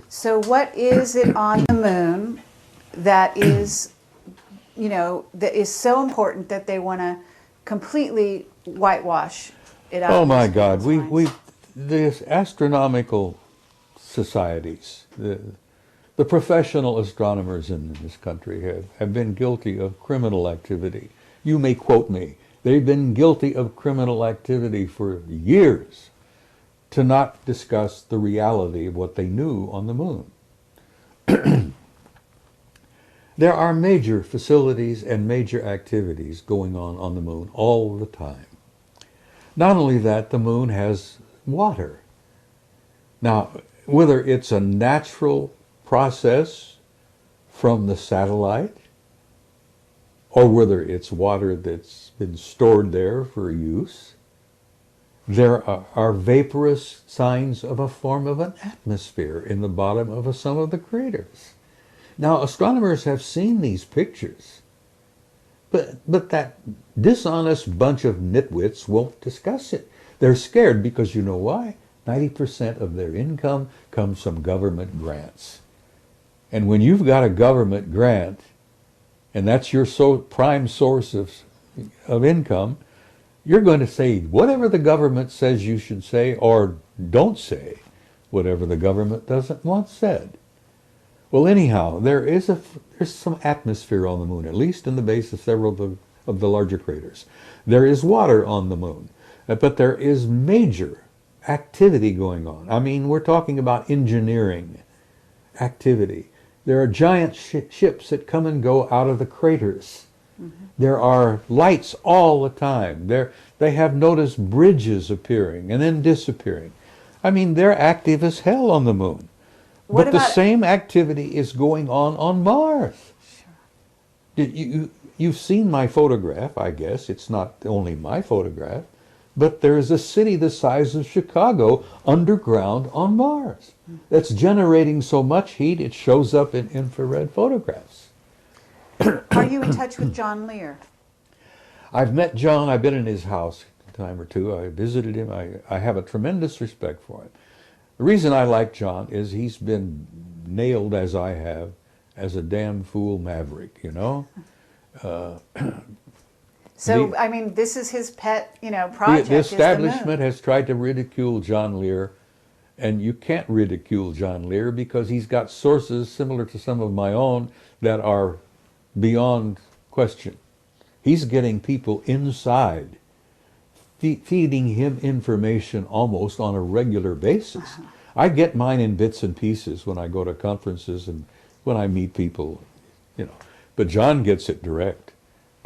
So what is it on the moon that is, that is so important that they want to completely whitewash it out? Oh my God, these astronomical societies, the professional astronomers in this country have been guilty of criminal activity. You may quote me. They've been guilty of criminal activity for years to not discuss the reality of what they knew on the moon. There are major facilities and major activities going on the moon all the time. Not only that, the moon has water. Now, whether it's a natural process from the satellite, or whether it's water that's been stored there for use, there are vaporous signs of a form of an atmosphere in the bottom of some of the craters. Now, astronomers have seen these pictures, but that dishonest bunch of nitwits won't discuss it. They're scared because you know why? 90% of their income comes from government grants. And when you've got a government grant, and that's your prime source of income, you're going to say whatever the government says you should say, or don't say whatever the government doesn't want said. Well, anyhow, there's some atmosphere on the moon, at least in the base of several of the larger craters. There is water on the moon, but there is major activity going on. I mean, we're talking about engineering activity. There are giant ships that come and go out of the craters. Mm-hmm. There are lights all the time. They have noticed bridges appearing and then disappearing. I mean, they're active as hell on the moon. But the same activity is going on Mars. Sure. You've seen my photograph, I guess. It's not only my photograph. But there is a city the size of Chicago underground on Mars that's generating so much heat it shows up in infrared photographs. Are you in touch with John Lear? I've met John. I've been in his house a time or two. I visited him. I have a tremendous respect for him. The reason I like John is he's been nailed, as I have, as a damn fool maverick, So, I mean, this is his pet, project. The establishment has tried to ridicule John Lear, and you can't ridicule John Lear because he's got sources similar to some of my own that are beyond question. He's getting people inside, feeding him information almost on a regular basis. Uh-huh. I get mine in bits and pieces when I go to conferences and when I meet people, But John gets it direct.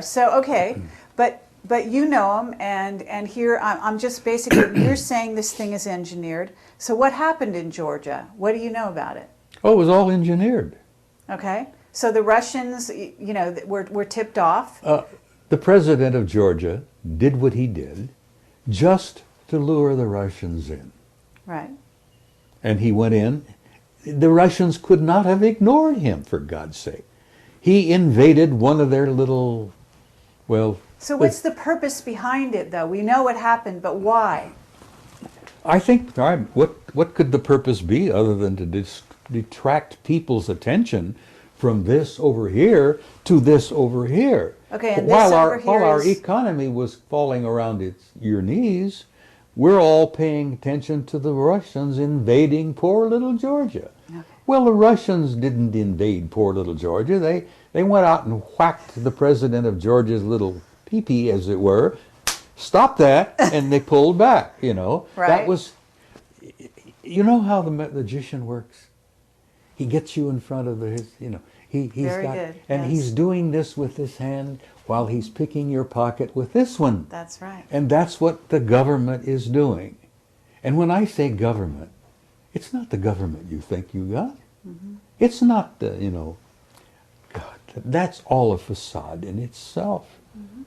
So, okay, but you know him, and here I'm just basically, you're saying this thing is engineered. So what happened in Georgia? What do you know about it? Oh, it was all engineered. Okay, so the Russians, were tipped off? The president of Georgia did what he did just to lure the Russians in. Right. And he went in. The Russians could not have ignored him, for God's sake. He invaded one of their little, So what's the purpose behind it, though? We know what happened, but why? I think, what could the purpose be other than to detract people's attention from this over here to this over here? Okay, and while our economy was falling around your knees, we're all paying attention to the Russians invading poor little Georgia. Okay. Well, the Russians didn't invade poor little Georgia. They went out and whacked the president of Georgia's little pee-pee, as it were, stopped that, and they pulled back, Right. That was, how the magician works? He gets you in front of he's Very got, good. and yes. He's doing this with this hand while he's picking your pocket with this one. That's right. And that's what the government is doing. And when I say government, it's not the government you think you got. Mm-hmm. It's not the, God, that's all a facade in itself. Mm-hmm.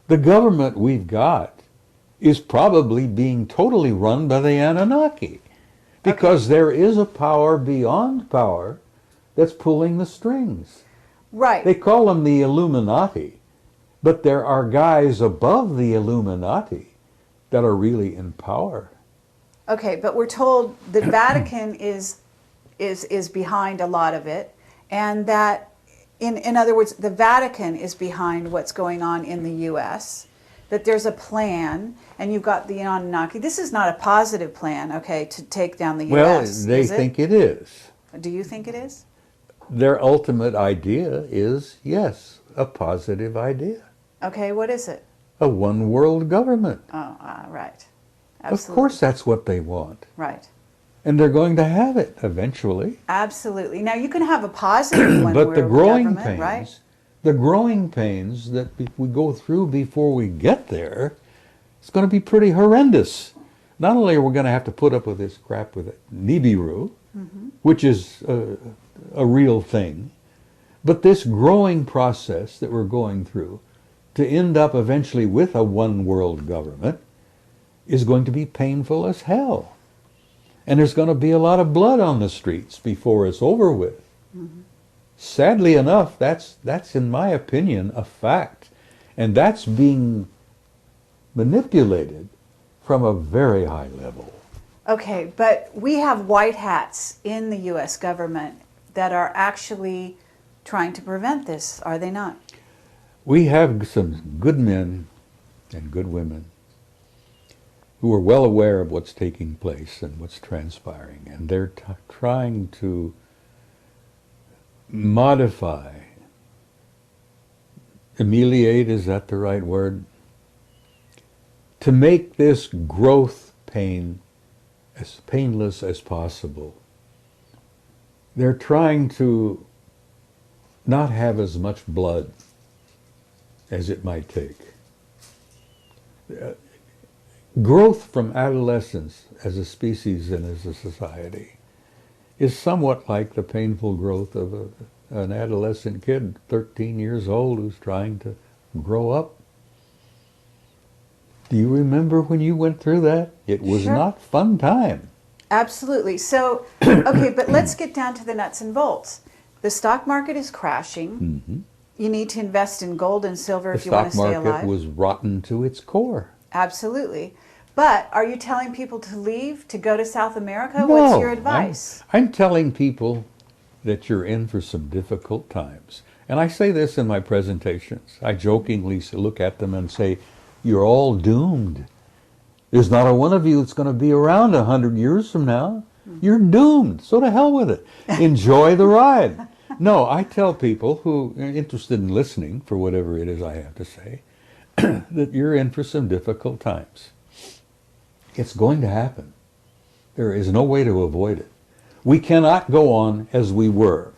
The government we've got is probably being totally run by the Anunnaki. Because there is a power beyond power that's pulling the strings. Right. They call them the Illuminati. But there are guys above the Illuminati that are really in power. Okay, but we're told the Vatican is is behind a lot of it, and that, in other words, the Vatican is behind what's going on in the U.S., that there's a plan, and you've got the Anunnaki. This is not a positive plan, okay, to take down the U.S. Well, they think it is. Do you think it is? Their ultimate idea is, yes, a positive idea. Okay, what is it? A one world government. Oh, right. Of Absolutely. course that's what they want. Right. And they're going to have it eventually. Absolutely. Now, you can have a positive one But where the growing government, pains, right? the growing pains that we go through before we get there, it's going to be pretty horrendous. Not only are we going to have to put up with this crap with Nibiru, which is a real thing, but this growing process that we're going through to end up eventually with a one world government is going to be painful as hell. And there's going to be a lot of blood on the streets before it's over with. Sadly enough, that's in my opinion a fact. And that's being manipulated from a very high level. Okay, but we have white hats in the U.S. government that are actually trying to prevent this, are they not? We have some good men and good women who are well aware of what's taking place and what's transpiring, and they're trying to modify, ameliorate, is that the right word? To make this growth pain as painless as possible. They're trying to not have as much blood as it might take. Growth from adolescence as a species and as a society is somewhat like the painful growth of an adolescent kid, 13 years old, who's trying to grow up. Do you remember when you went through that? It was Sure. not fun time. Absolutely. So, okay, but let's get down to the nuts and bolts. The stock market is crashing. You need to invest in gold and silver The if you want stock to stay market alive. was rotten to its core. Absolutely. But are you telling people to leave, to go to South America? What's your advice? I'm telling people that you're in for some difficult times. And I say this in my presentations. I jokingly look at them and say, you're all doomed. There's not a one of you that's going to be around 100 years from now. You're doomed. So to hell with it. Enjoy the ride. No, I tell people who are interested in listening for whatever it is I have to say, that you're in for some difficult times. It's going to happen. There is no way to avoid it. We cannot go on as we were,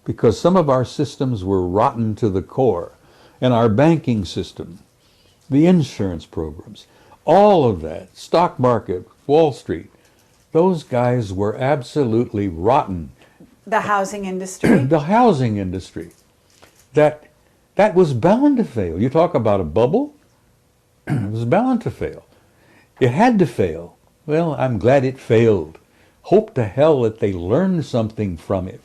because some of our systems were rotten to the core, and our banking system, the insurance programs, all of that, stock market, Wall Street, those guys were absolutely rotten. The housing industry? The housing industry, that was bound to fail. You talk about a bubble, it was bound to fail. It had to fail. Well, I'm glad it failed. Hope to hell that they learned something from it.